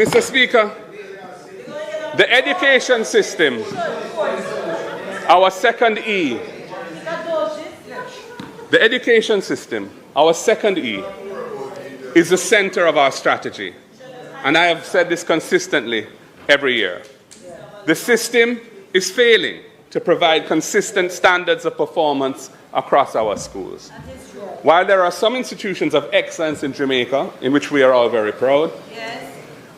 Mr. Speaker, the education system, our second E, the education system, our second E, is the center of our strategy. And I have said this consistently every year. The system is failing to provide consistent standards of performance across our schools. While there are some institutions of excellence in Jamaica, in which we are all very proud,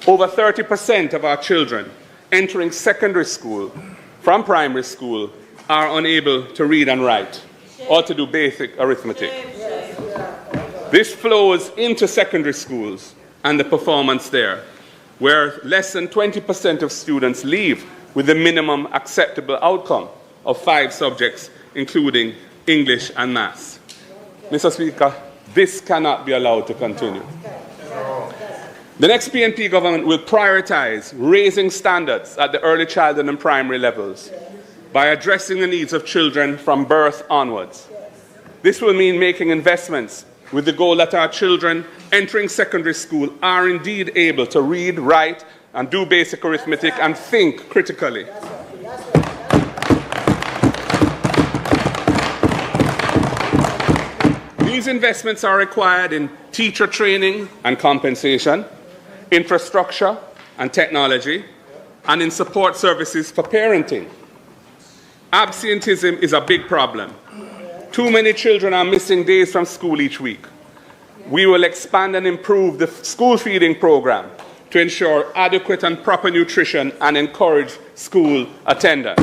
over 30% of our children entering secondary school from primary school are unable to read and write or to do basic arithmetic. This flows into secondary schools and the performance there, where less than 20% of students leave with the minimum acceptable outcome of 5 subjects, including English and Maths. Mr. Speaker, this cannot be allowed to continue. The next PNP government will prioritize raising standards at the early childhood and primary levels by addressing the needs of children from birth onwards. This will mean making investments with the goal that our children entering secondary school are indeed able to read, write, and do basic arithmetic and think critically. These investments are required in teacher training and compensation, infrastructure and technology, and in support services for parenting. Absenteeism is a big problem. Too many children are missing days from school each week. We will expand and improve the school feeding program to ensure adequate and proper nutrition and encourage school attendance.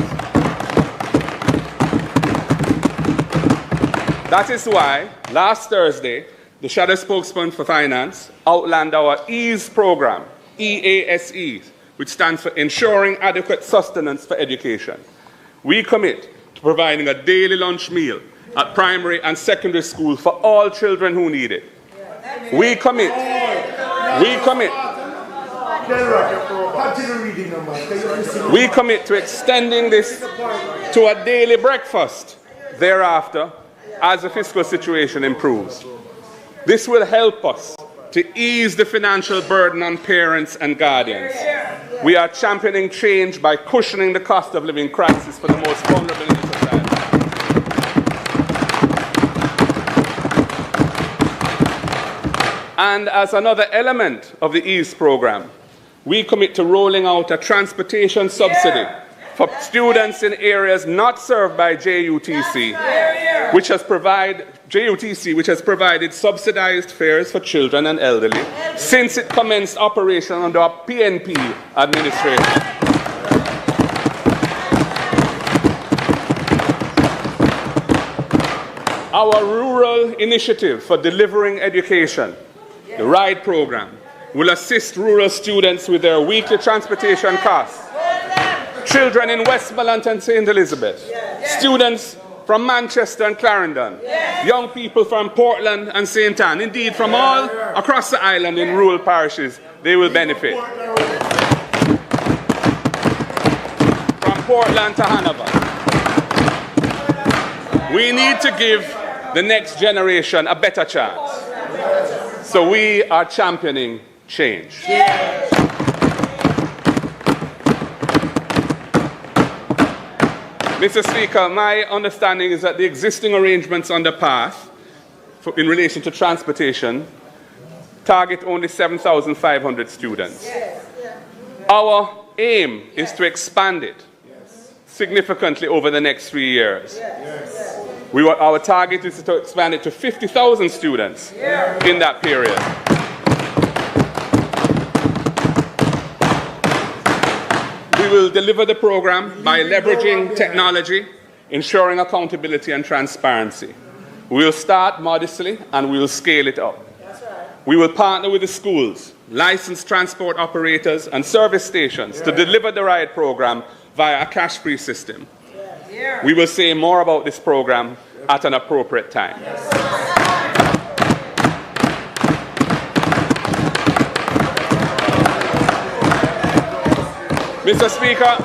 That is why, last Thursday, the Shadow Spokesman for Finance outlined our EASE program, EASE, which stands for Ensuring Adequate Sustenance for Education. We commit to providing a daily lunch meal at primary and secondary school for all children who need it. We commit to extending this to a daily breakfast thereafter as the fiscal situation improves. This will help us to ease the financial burden on parents and guardians. We are championing change by cushioning the cost of living crisis for the most vulnerable in the society. And as another element of the EASE program, we commit to rolling out a transportation subsidy for students in areas not served by JUTC, which has provided subsidized fares for children and elderly since it commenced operation under our PNP administration. Our rural initiative for delivering education, the RIDE program, will assist rural students with their weekly transportation costs. Children in Westmoreland and St. Elizabeth, students from Manchester and Clarendon, young people from Portland and St. Ann, indeed from all across the island in rural parishes, they will benefit. From Portland to Hanover. We need to give the next generation a better chance. So we are championing change. Mr. Speaker, my understanding is that the existing arrangements on the path in relation to transportation target only 7,500 students. Our aim is to expand it significantly over the next 3 years. Our target is to expand it to 50,000 students in that period. We will deliver the program by leveraging technology, ensuring accountability and transparency. We will start modestly and we will scale it up. We will partner with the schools, licensed transport operators and service stations to deliver the RIDE program via a cash-free system. We will say more about this program at an appropriate time. Mr. Speaker,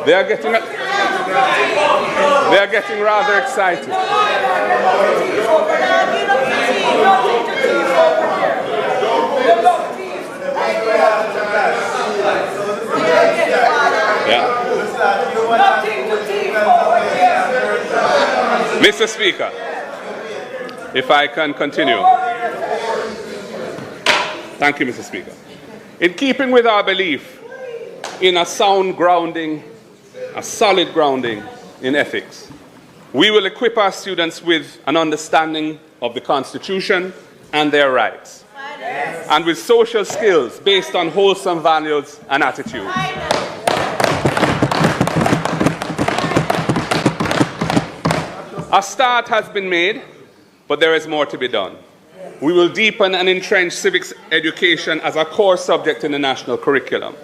they are are getting rather excited. Yeah. Mr. Speaker, if I can continue. Thank you, Mr. Speaker. In keeping with our belief in a sound grounding, a solid grounding in ethics, we will equip our students with an understanding of the Constitution and their rights, and with social skills based on wholesome values and attitudes. A start has been made, but there is more to be done. We will deepen and entrench civics education as a core subject in the national curriculum.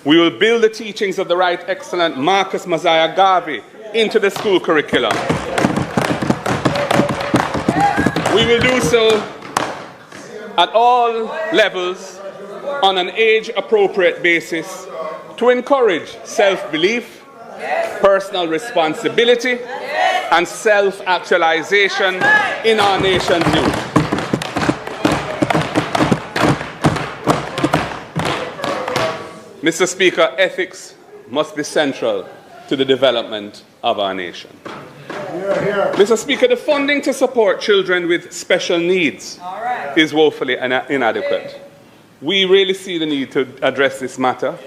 We will build the teachings of the Right Excellent Marcus Mosiah Garvey into the school curriculum. We will do so at all levels on an age-appropriate basis to encourage self-belief, personal responsibility, and self-actualization in our nation's youth. Mr. Speaker, ethics must be central to the development of our nation. Mr. Speaker, the funding to support children with special needs is woefully inadequate. We really see the need to address this matter,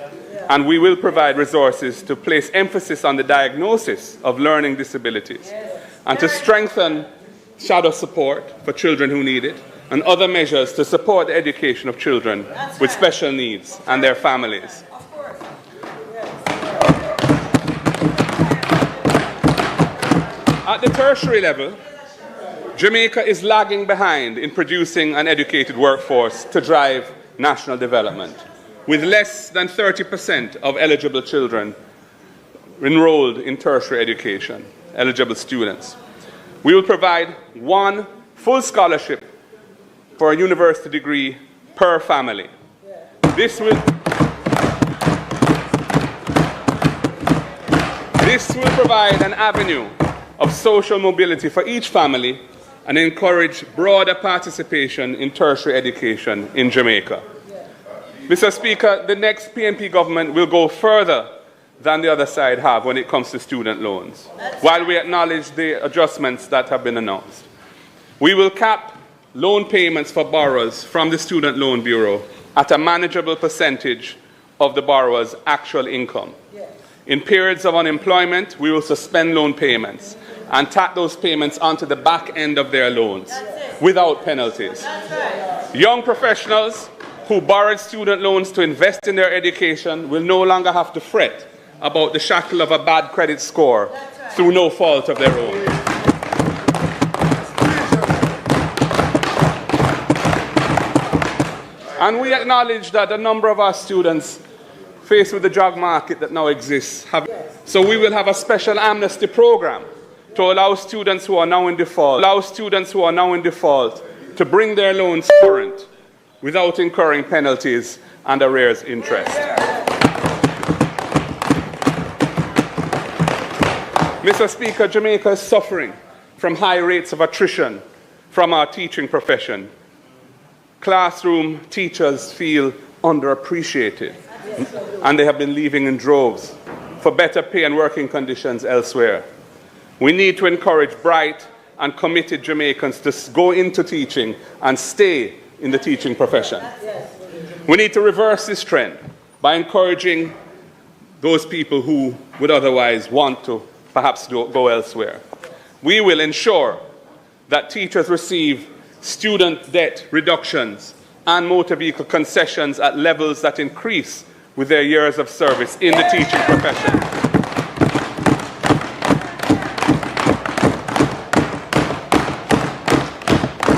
and we will provide resources to place emphasis on the diagnosis of learning disabilities and to strengthen shadow support for children who need it and other measures to support the education of children with special needs and their families. At the tertiary level, Jamaica is lagging behind in producing an educated workforce to drive national development, with less than 30% of eligible children enrolled in tertiary education, eligible students. We will provide one full scholarship for a university degree per family. This will provide an avenue of social mobility for each family and encourage broader participation in tertiary education in Jamaica. Mr. Speaker, the next PNP government will go further than the other side have when it comes to student loans, while we acknowledge the adjustments that have been announced. We will cap loan payments for borrowers from the Student Loan Bureau at a manageable percentage of the borrower's actual income. In periods of unemployment, we will suspend loan payments and tack those payments onto the back end of their loans without penalties. Young professionals who borrowed student loans to invest in their education will no longer have to fret about the shackle of a bad credit score through no fault of their own. And we acknowledge that a number of our students, faced with the job market that now exists, so we will have a special amnesty program to allow students who are now in default, to bring their loans current without incurring penalties and arrears interest. Mr. Speaker, Jamaica is suffering from high rates of attrition from our teaching profession. Classroom teachers feel underappreciated, and they have been leaving in droves for better pay and working conditions elsewhere. We need to encourage bright and committed Jamaicans to go into teaching and stay in the teaching profession. We need to reverse this trend by encouraging those people who would otherwise want to perhaps go elsewhere. We will ensure that teachers receive student debt reductions and motor vehicle concessions at levels that increase with their years of service in the teaching profession.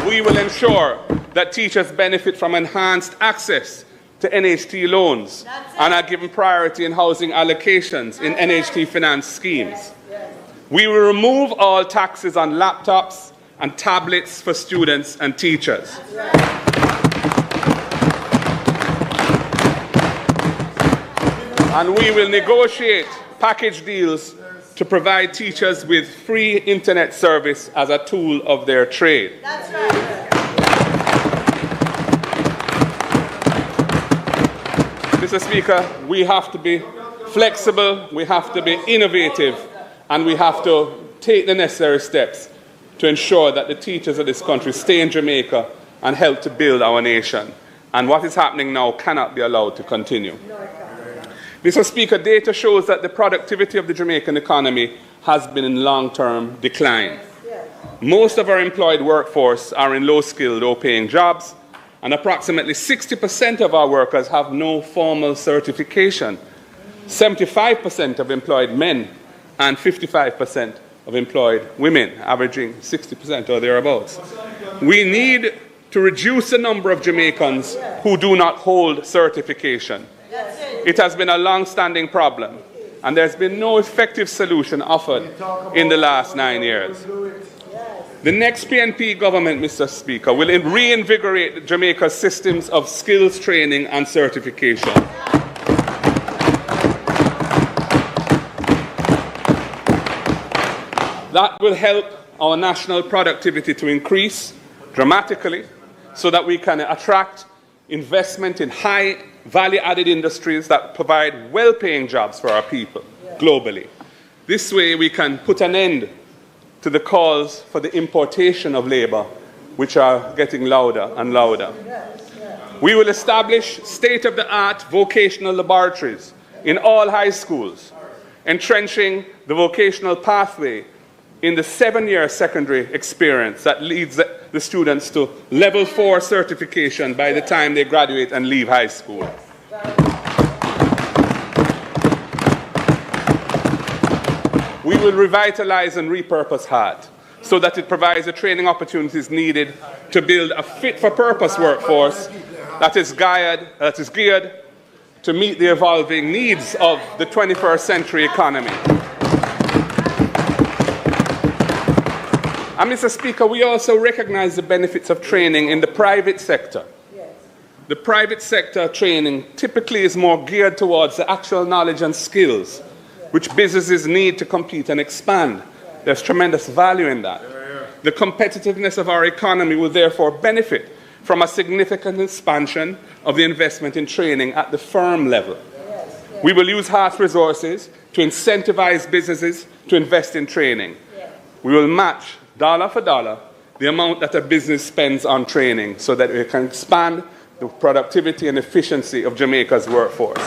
We will ensure that teachers benefit from enhanced access to NHT loans and are given priority in housing allocations in NHT finance schemes. We will remove all taxes on laptops and tablets for students and teachers. And we will negotiate package deals to provide teachers with free internet service as a tool of their trade. That's right. Mr. Speaker, we have to be flexible, we have to be innovative, and we have to take the necessary steps to ensure that the teachers of this country stay in Jamaica and help to build our nation. And what is happening now cannot be allowed to continue. Mr. Speaker, data shows that the productivity of the Jamaican economy has been in long-term decline. Most of our employed workforce are in low-skilled, low-paying jobs, and approximately 60% of our workers have no formal certification. 75% of employed men and 55% of employed women, averaging 60% or thereabouts. We need to reduce the number of Jamaicans who do not hold certification. It has been a long-standing problem, and there's been no effective solution offered in the last 9 years. The next PNP government, Mr. Speaker, will reinvigorate Jamaica's systems of skills training and certification. That will help our national productivity to increase dramatically so that we can attract investment in high value-added industries that provide well-paying jobs for our people globally. This way we can put an end to the calls for the importation of labor, which are getting louder and louder. We will establish state-of-the-art vocational laboratories in all high schools, entrenching the vocational pathway in the 7-year secondary experience that leads the students to level 4 certification by the time they graduate and leave high school. We will revitalize and repurpose HEART so that it provides the training opportunities needed to build a fit-for-purpose workforce that is geared to meet the evolving needs of the 21st century economy. And Mr. Speaker, we also recognize the benefits of training in the private sector. The private sector training typically is more geared towards the actual knowledge and skills which businesses need to compete and expand. There's tremendous value in that. The competitiveness of our economy will therefore benefit from a significant expansion of the investment in training at the firm level. We will use HEART's resources to incentivize businesses to invest in training. We will match dollar for dollar the amount that a business spends on training so that we can expand the productivity and efficiency of Jamaica's workforce.